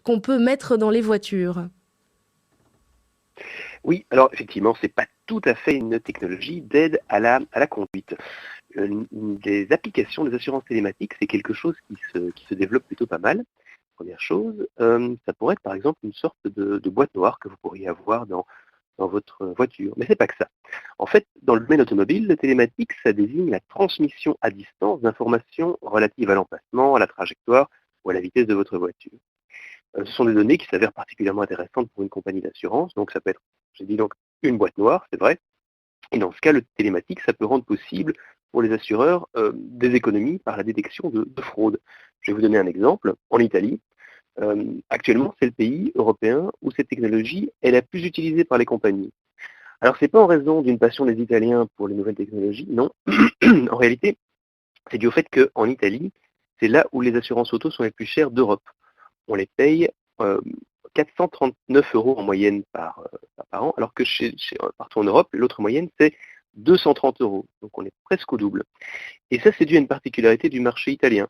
qu'on peut mettre dans les voitures. Oui, alors effectivement, c'est pas tout à fait une technologie d'aide à la conduite. Des applications des assurances télématiques, c'est quelque chose qui se développe plutôt pas mal. Première chose, ça pourrait être par exemple une sorte de boîte noire que vous pourriez avoir dans votre voiture. Mais c'est pas que ça. En fait, dans le domaine automobile, le télématique, ça désigne la transmission à distance d'informations relatives à l'emplacement, à la trajectoire ou à la vitesse de votre voiture. Ce sont des données qui s'avèrent particulièrement intéressantes pour une compagnie d'assurance. Donc ça peut être, j'ai dit donc, une boîte noire, c'est vrai. Et dans ce cas, le télématique, ça peut rendre possible pour les assureurs des économies par la détection de fraude. Je vais vous donner un exemple. En Italie, actuellement, c'est le pays européen où cette technologie est la plus utilisée par les compagnies. Alors, c'est pas en raison d'une passion des Italiens pour les nouvelles technologies, non. En réalité, c'est dû au fait qu'en Italie, c'est là où les assurances auto sont les plus chères d'Europe. On les paye 439 euros en moyenne par an, alors que partout en Europe, l'autre moyenne, c'est 230 euros. Donc on est presque au double. Et ça, c'est dû à une particularité du marché italien.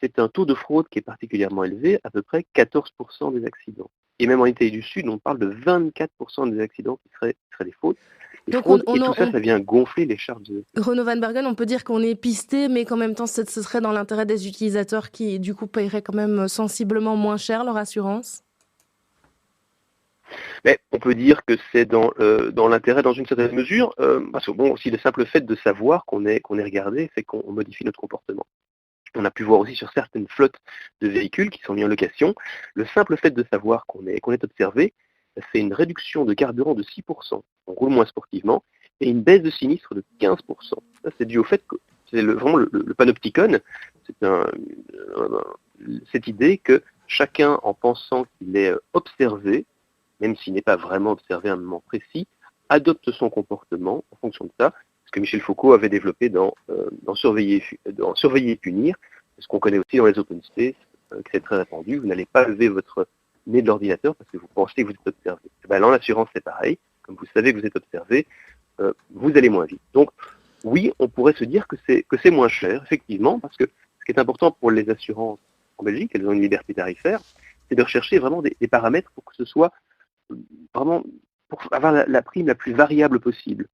C'est un taux de fraude qui est particulièrement élevé, à peu près 14% des accidents. Et même en Italie du Sud, on parle de 24% des accidents qui seraient des Donc fraudes, et tout ça, ça vient gonfler les charges de... Renaud Van Bergen, on peut dire qu'on est pisté, mais qu'en même temps, ce serait dans l'intérêt des utilisateurs qui, du coup, paieraient quand même sensiblement moins cher leur assurance. Mais on peut dire que c'est dans l'intérêt dans une certaine mesure, parce que bon, aussi le simple fait de savoir qu'on est regardé fait qu'on modifie notre comportement. On a pu voir aussi sur certaines flottes de véhicules qui sont mis en location, le simple fait de savoir qu'on est observé, ça fait une réduction de carburant de 6%, on roule moins sportivement, et une baisse de sinistre de 15%. Ça, c'est dû au fait que c'est vraiment le panopticon, c'est cette idée que chacun, en pensant qu'il est observé, même s'il n'est pas vraiment observé à un moment précis, adopte son comportement en fonction de ça, ce que Michel Foucault avait développé dans Surveiller et punir, ce qu'on connaît aussi dans les open space, que c'est très répandu. Vous n'allez pas lever votre nez de l'ordinateur parce que vous pensez que vous êtes observé. Ben, dans l'assurance, c'est pareil. Comme vous savez que vous êtes observé, vous allez moins vite. Donc, oui, on pourrait se dire que c'est moins cher, effectivement, parce que ce qui est important pour les assurances en Belgique, elles ont une liberté tarifaire, c'est de rechercher vraiment des paramètres pour que ce soit vraiment pour avoir la prime la plus variable possible.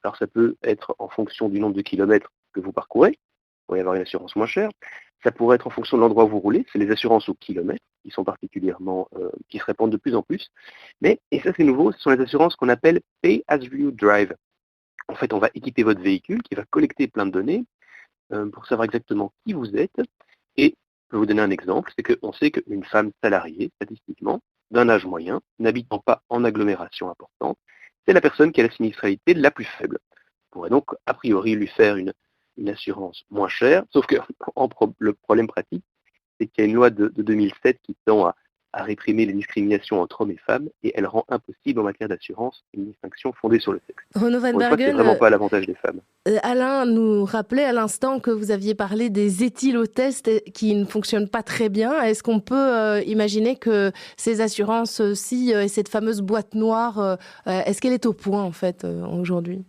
Alors ça peut être en fonction du nombre de kilomètres que vous parcourez, vous pourriez avoir une assurance moins chère. Ça pourrait être en fonction de l'endroit où vous roulez, c'est les assurances au kilomètre qui sont particulièrement, qui se répandent de plus en plus. Mais, et ça c'est nouveau, ce sont les assurances qu'on appelle Pay as you drive. En fait, on va équiper votre véhicule qui va collecter plein de données pour savoir exactement qui vous êtes. Et je vais vous donner un exemple, c'est qu'on sait qu'une femme salariée, statistiquement, d'un âge moyen, n'habitant pas en agglomération importante, c'est la personne qui a la sinistralité la plus faible. On pourrait donc, a priori, lui faire une assurance moins chère, sauf que le problème pratique, c'est qu'il y a une loi de 2007 qui tend à réprimer les discriminations entre hommes et femmes, et elle rend impossible en matière d'assurance une distinction fondée sur le sexe. Renaud Van Pour une fois, c'est Bergen, vraiment pas à l'avantage des femmes. Alain nous rappelait à l'instant que vous aviez parlé des éthylotests qui ne fonctionnent pas très bien. Est-ce qu'on peut imaginer que ces assurances-ci et cette fameuse boîte noire, est-ce qu'elle est au point en fait aujourd'hui?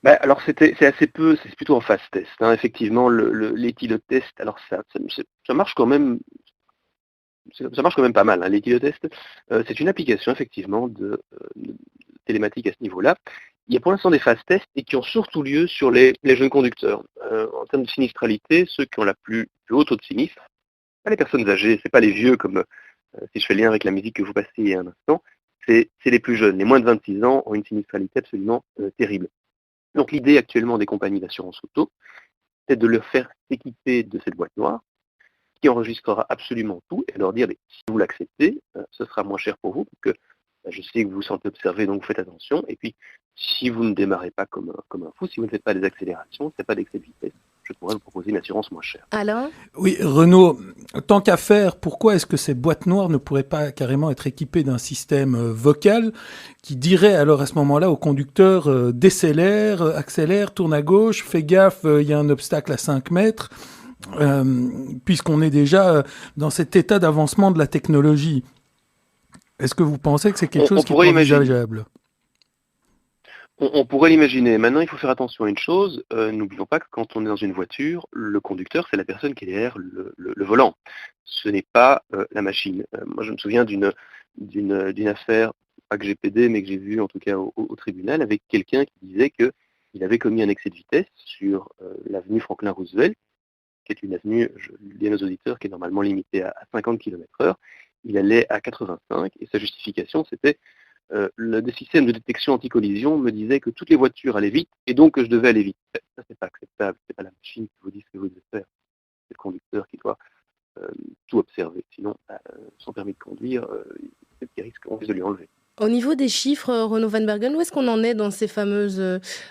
Bah, alors c'est assez peu, c'est plutôt en phase test. Hein. Effectivement, l'éthylotest, alors ça marche quand même, ça marche quand même pas mal. Hein. L'éthylotest, c'est une application effectivement de télématique à ce niveau-là. Il y a pour l'instant des phases tests et qui ont surtout lieu sur les jeunes conducteurs. En termes de sinistralité, ceux qui ont la plus haute taux de sinistre, pas les personnes âgées, c'est pas les vieux comme si je fais le lien avec la musique que vous passiez il y a un instant, c'est les plus jeunes. Les moins de 26 ans ont une sinistralité absolument terrible. Donc l'idée actuellement des compagnies d'assurance auto, c'est de leur faire s'équiper de cette boîte noire qui enregistrera absolument tout et leur dire si vous l'acceptez, ce sera moins cher pour vous, parce que je sais que vous vous sentez observé, donc vous faites attention. Et puis, si vous ne démarrez pas comme un fou, si vous ne faites pas des accélérations, si vous ne faites pas d'excès de vitesse, je pourrais vous proposer une assurance moins chère. Alain? Oui, Renaud, tant qu'à faire, pourquoi est-ce que ces boîtes noires ne pourraient pas carrément être équipées d'un système vocal qui dirait alors à ce moment-là au conducteur décélère, accélère, tourne à gauche, fais gaffe, il y a un obstacle à 5 mètres, puisqu'on est déjà dans cet état d'avancement de la technologie. Est-ce que vous pensez que c'est quelque chose qui est envisageable ? On pourrait l'imaginer. Maintenant, il faut faire attention à une chose. N'oublions pas que quand on est dans une voiture, le conducteur, c'est la personne qui est derrière le volant. Ce n'est pas la machine. Moi, je me souviens d'une affaire, pas que j'ai plaidé, mais que j'ai vue en tout cas au tribunal, avec quelqu'un qui disait qu'il avait commis un excès de vitesse sur l'avenue Franklin Roosevelt, qui est une avenue, je le dis à nos auditeurs, qui est normalement limitée à 50 km/h. Il allait à 85 et sa justification, c'était le système de détection anti-collision me disait que toutes les voitures allaient vite et donc que je devais aller vite. Ça, c'est pas acceptable. C'est pas la machine qui vous dit ce que vous devez faire. C'est le conducteur qui doit tout observer. Sinon, son permis de conduire, c'est des risques qu'on risque de lui enlever. Au niveau des chiffres, Renaud Van Bergen, où est-ce qu'on en est dans ces fameuses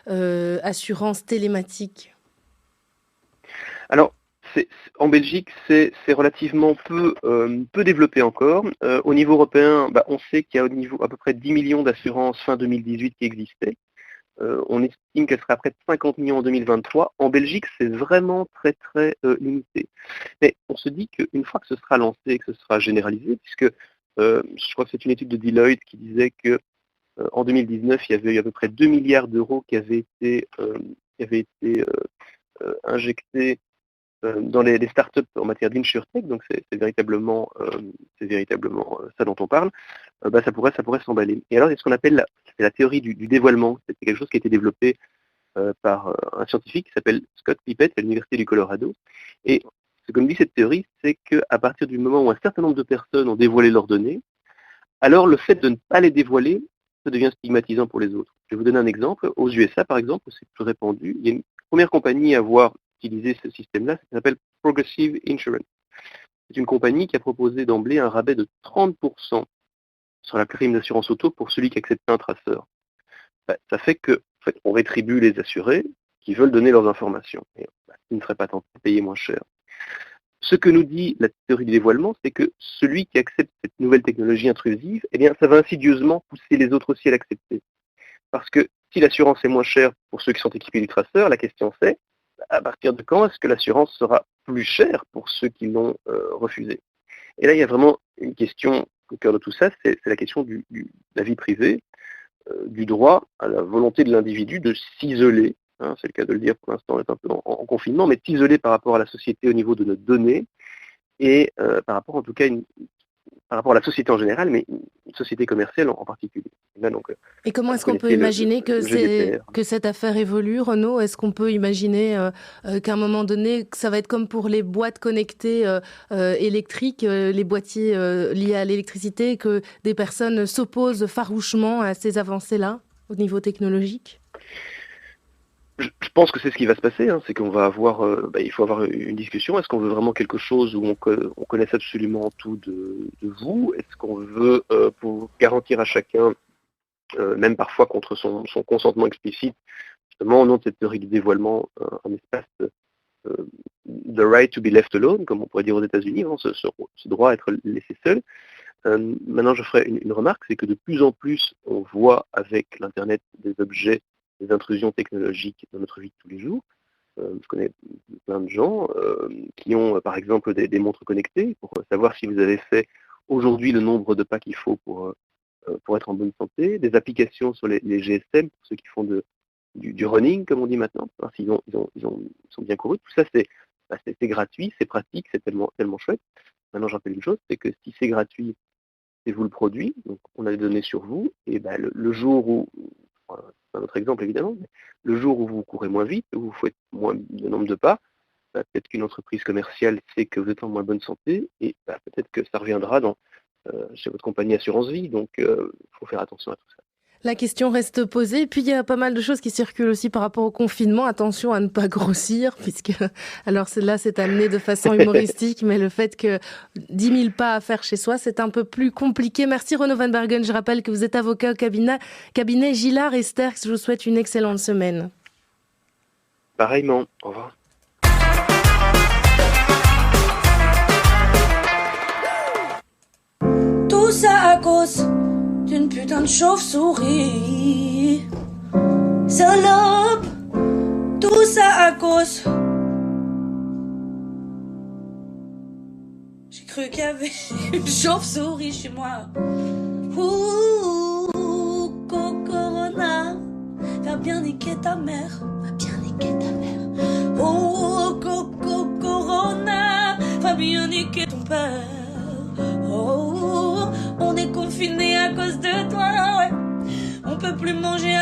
assurances télématiques? Alors, en Belgique, c'est relativement peu développé encore. Au niveau européen, on sait qu'il y a au niveau à peu près 10 millions d'assurances fin 2018 qui existaient. On estime qu'elle sera à près de 50 millions en 2023. En Belgique, c'est vraiment très très limité. Mais on se dit qu'une fois que ce sera lancé et que ce sera généralisé, puisque je crois que c'est une étude de Deloitte qui disait que en 2019, il y avait eu à peu près 2 milliards d'euros qui avaient été injectés dans les startups en matière d'insurtech, donc c'est véritablement ça dont on parle, ça pourrait s'emballer. Et alors, c'est ce qu'on appelle la théorie du dévoilement. C'est quelque chose qui a été développé par un scientifique qui s'appelle Scott Pippett à l'Université du Colorado. Et ce que nous dit cette théorie, c'est qu'à partir du moment où un certain nombre de personnes ont dévoilé leurs données, alors le fait de ne pas les dévoiler, ça devient stigmatisant pour les autres. Je vais vous donner un exemple. Aux USA, par exemple, où c'est plus répandu, il y a une première compagnie à avoir utilisé ce système-là, ça s'appelle Progressive Insurance. C'est une compagnie qui a proposé d'emblée un rabais de 30% sur la prime d'assurance auto pour celui qui accepte un traceur. Ça fait que, en fait, on rétribue les assurés qui veulent donner leurs informations. Et ils ne seraient pas tentés de payer moins cher. Ce que nous dit la théorie du dévoilement, c'est que celui qui accepte cette nouvelle technologie intrusive, eh bien, ça va insidieusement pousser les autres aussi à l'accepter. Parce que si l'assurance est moins chère pour ceux qui sont équipés du traceur, la question c'est, à partir de quand est-ce que l'assurance sera plus chère pour ceux qui l'ont refusée? Et là, il y a vraiment une question au cœur de tout ça, c'est la question de la vie privée, du droit à la volonté de l'individu de s'isoler, c'est le cas de le dire pour l'instant, on est un peu en confinement, mais s'isoler par rapport à la société au niveau de nos données, et par rapport en tout cas par rapport à la société en général, mais une société commerciale en particulier. Et, là, donc, et comment est-ce qu'on peut imaginer que cette affaire évolue, Renaud? Est-ce qu'on peut imaginer qu'à un moment donné, que ça va être comme pour les boîtes connectées électriques, les boîtiers liés à l'électricité, que des personnes s'opposent farouchement à ces avancées-là au niveau technologique? Je pense que c'est ce qui va se passer, c'est qu'on va avoir, il faut avoir une discussion. Est-ce qu'on veut vraiment quelque chose où on connaisse absolument tout de vous? Est-ce qu'on veut, pour garantir à chacun, même parfois contre son consentement explicite, justement au nom de cette théorie du dévoilement, un espace the right to be left alone, comme on pourrait dire aux États-Unis, ce droit à être laissé seul. Maintenant, je ferai une remarque, c'est que de plus en plus, on voit avec l'Internet des objets, des intrusions technologiques dans notre vie de tous les jours. Je connais plein de gens qui ont, par exemple, des montres connectées pour savoir si vous avez fait aujourd'hui le nombre de pas qu'il faut pour être en bonne santé, des applications sur les GSM, pour ceux qui font du running, comme on dit maintenant, hein, s'ils sont bien courus. Tout ça, c'est gratuit, c'est pratique, c'est tellement chouette. Maintenant, je rappelle une chose, c'est que si c'est gratuit, c'est vous le produit, donc on a des données sur vous, et le jour où, c'est un autre exemple évidemment, mais le jour où vous courez moins vite, où vous faites moins de nombre de pas, peut-être qu'une entreprise commerciale sait que vous êtes en moins bonne santé, et peut-être que ça reviendra chez votre compagnie assurance vie, donc il faut faire attention à tout ça. La question reste posée. Puis, il y a pas mal de choses qui circulent aussi par rapport au confinement. Attention à ne pas grossir, puisque, alors là, c'est amené de façon humoristique, mais le fait que 10 000 pas à faire chez soi, c'est un peu plus compliqué. Merci Renaud Van Bergen. Je rappelle que vous êtes avocat au cabinet Gillard et Sterckx. Je vous souhaite une excellente semaine. Pareillement. Au revoir. Tout ça à cause d'une putain de chauve-souris. Salope, tout ça à cause. J'ai cru qu'il y avait une chauve-souris chez moi. Ouh, Corona. bien niquer ta mère. Va bien niquer ta mère. Oh, Coco Corona, va bien niquer ton père. Oh, on est confiné à cause de toi, ouais. On peut plus manger